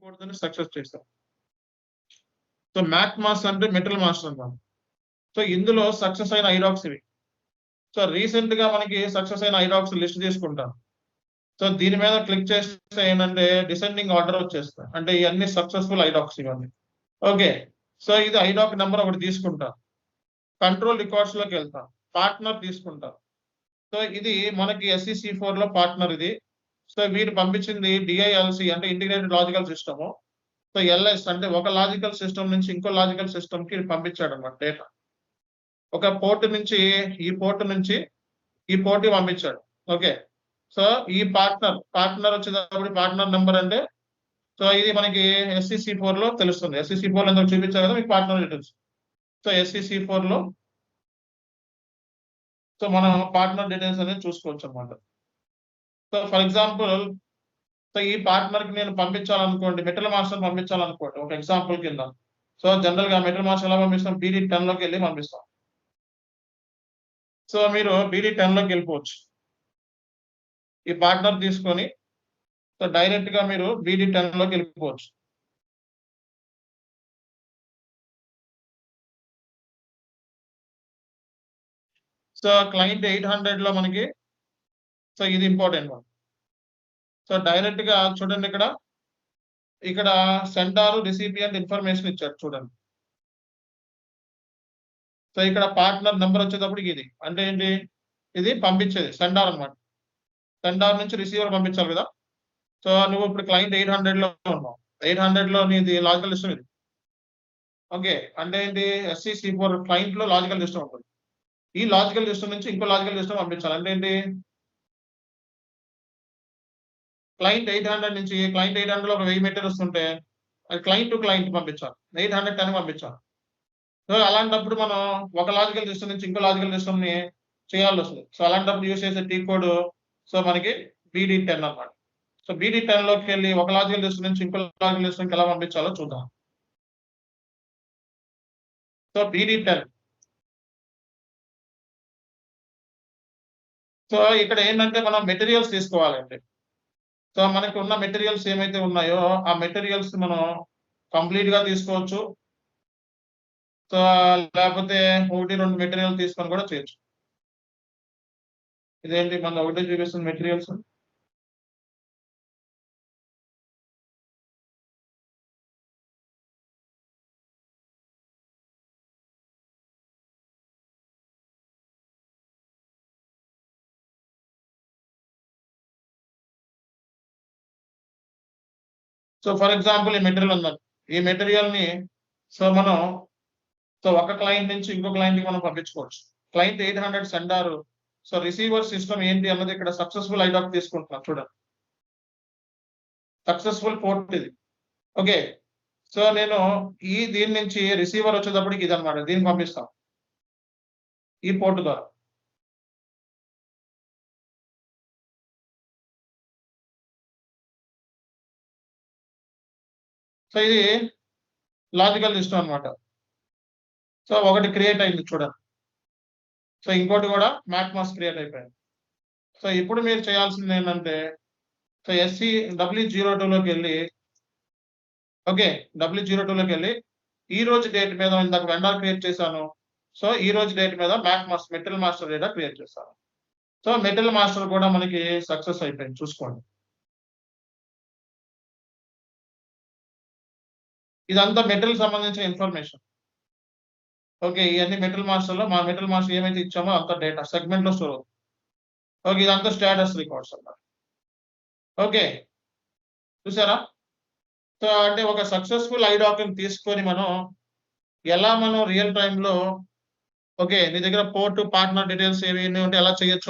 Port success చేస్తాం. So Mac master అంటే metal master అన్నాం. సో ఇందులో సక్సెస్ అయిన ఐడాక్స్ ఇవి. సో రీసెంట్ గా మనకి సక్సెస్ అయిన ఐడాక్స్ లిస్ట్ తీసుకుంటాం. సో దీని మీద క్లిక్ చేస్తే ఏంటంటే డిసెండింగ్ ఆర్డర్ వచ్చేస్తాయి. అంటే ఇవన్నీ సక్సెస్ఫుల్ ఐడాక్స్ ఇవన్నీ. ఓకే, సో ఇది ఐడాక్ నెంబర్ ఒకటి తీసుకుంటాం. కంట్రోల్ రికార్డ్స్ లోకి వెళ్తాం. పార్ట్నర్ తీసుకుంటాం. సో ఇది మనకి SEC4 లో పార్ట్నర్ ఇది. సో వీరు పంపించింది DILC అంటే integrated logical system. So LS అంటే ఒక లాజికల్ సిస్టమ్ నుంచి ఇంకో లాజికల్ సిస్టమ్ కి పంపించాడు అన్నమాట డేటా. ఒక పోర్ట్ నుంచి ఈ పోర్ట్ నుంచి ఈ పోర్ట్ పంపించాడు. ఓకే, సో ఈ పార్ట్నర్ వచ్చేటప్పుడు పార్ట్నర్ నెంబర్ అంటే సో ఇది మనకి SEC4 లో తెలుస్తుంది. SEC4 లో ఎందుకు చూపించారు కదా మీకు పార్ట్నర్ డీటెయిల్స్. సో SEC4 లో సో మనం పార్ట్నర్ డీటెయిల్స్ అనేది చూసుకోవచ్చు అన్నమాట. సో ఫర్ ఎగ్జాంపుల్ సో ఈ పార్ట్నర్ కి నేను పంపించాలనుకోండి, మెటల్ మాస్టర్ పంపించాలనుకోండి ఒక ఎగ్జాంపుల్ కింద. సో జనరల్ గా మెటల్ మాస్టర్ ఎలా పంపిస్తాం, BD10 లోకి వెళ్ళి పంపిస్తాం. సో మీరు BD10 లోకి వెళ్ళిపోవచ్చు. ఈ పార్ట్నర్ తీసుకొని సో డైరెక్ట్ గా మీరు BD10 లోకి వెళ్ళిపోవచ్చు. సో క్లయింట్ 800 లో మనకి సో ఇది ఇంపార్టెంట్ వన్. సో డైరెక్ట్ గా చూడండి ఇక్కడ సెండార్ రిసిపియంట్ ఇన్ఫర్మేషన్ ఇచ్చాడు చూడండి. సో ఇక్కడ పార్ట్నర్ నెంబర్ వచ్చేటప్పటికి ఇది అంటే ఏంటి, ఇది పంపించేది సెండార్ అన్నమాట. సెండార్ నుంచి రిసీవర్ పంపించాలి కదా. సో నువ్వు ఇప్పుడు క్లయింట్ 800 లో ఉన్నావు. 800 లో నీది లాజికల్ సిస్టమ్ ఇది. ఓకే, అంటే ఏంటి, SEC4 క్లయింట్ లో లాజికల్ సిస్టమ్ ఉంటుంది. ఈ లాజికల్ సిస్టమ్ నుంచి ఇంకో లాజికల్ సిస్టమ్ పంపించాలి. అంటే ఏంటి, క్లయింట్ 800 నుంచి క్లయింట్ 800 లో ఒక 1000 మెటీరియల్స్ ఉంటే అది క్లయింట్ టు క్లయింట్ పంపించాలి, 810 పంపించాలి. సో అలాంటప్పుడు మనం ఒక లాజికల్ సిస్టమ్ నుంచి ఇంకో లాజికల్ సిస్టమ్ ని చేయాల్సి వస్తుంది. సో అలాంటప్పుడు యూస్ చేసే టీ కోడ్ సో మనకి BD10 అన్నమాట. సో BD10 లోకి వెళ్ళి ఒక లాజికల్ సిస్టమ్ నుంచి ఇంకో లాజికల్ సిస్టమ్ ఎలా పంపించాలో చూద్దాం. సో BD10 సో ఇక్కడ ఏంటంటే మనం మెటీరియల్స్ తీసుకోవాలండి. సో మనకి ఉన్న మెటీరియల్స్ ఏమైతే ఉన్నాయో ఆ మెటీరియల్స్ మనం కంప్లీట్ గా తీసుకోవచ్చు. సో లేకపోతే 1-2 మెటీరియల్ తీసుకొని కూడా చేయొచ్చు. ఇదేంటి మన ఒకటే చూపిస్తుంది మెటీరియల్స్. సో ఫర్ ఎగ్జాంపుల్ ఈ మెటీరియల్ ఉందండి. ఈ మెటీరియల్ ని సో మనం సో ఒక క్లయింట్ నుంచి ఇంకో క్లయింట్ కి మనం పంపించుకోవచ్చు. క్లయింట్ 800 సెండార్. సో రిసీవర్ సిస్టమ్ ఏంటి అన్నది ఇక్కడ సక్సెస్ఫుల్ ఐడాక్ తీసుకుంటున్నాం చూడండి. సక్సెస్ఫుల్ పోర్ట్ ఇది. ఓకే, సో నేను దీని నుంచి రిసీవర్ వచ్చేటప్పటికి ఇది అనమాట, దీన్ని పంపిస్తాం ఈ పోర్ట్ ద్వారా. సో ఇది లాజికల్ సిస్టమ్ అనమాట. సో ఒకటి క్రియేట్ అయింది చూడండి. సో ఇంకోటి కూడా మ్యాక్ మాస్ క్రియేట్ అయిపోయింది. సో ఇప్పుడు మీరు చేయాల్సింది ఏంటంటే సో W02 లోకి వెళ్ళి ఓకే W02 లోకి వెళ్ళి ఈ రోజు డేట్ మీద ఇందాక వెండర్ క్రియేట్ చేశాను. సో ఈ రోజు డేట్ మీద మెటల్ మాస్టర్ డేటా క్రియేట్ చేశాను. సో మెటల్ మాస్టర్ కూడా మనకి సక్సెస్ అయిపోయింది చూసుకోండి. ఇదంతా మెటల్ సంబంధించిన ఇన్ఫర్మేషన్. ఓకే, ఇవన్నీ మెటల్ మాస్టర్ లో మా మెటల్ మాస్టర్ ఏమైతే ఇచ్చామో అంత డేటా సెగ్మెంట్ లో స్టోర్ అవుతుంది. ఓకే, ఇదంతా స్టేటస్ రికార్డ్స్ అన్నమాట. ఓకే, చూసారా. సో అంటే ఒక సక్సెస్ఫుల్ ఐడాక్ తీసుకొని మనం ఎలా మనం రియల్ టైమ్ లో ఓకే నీ దగ్గర పోర్ట్ పార్ట్నర్ డీటెయిల్స్ ఏవి ఉంటే ఎలా చేయొచ్చు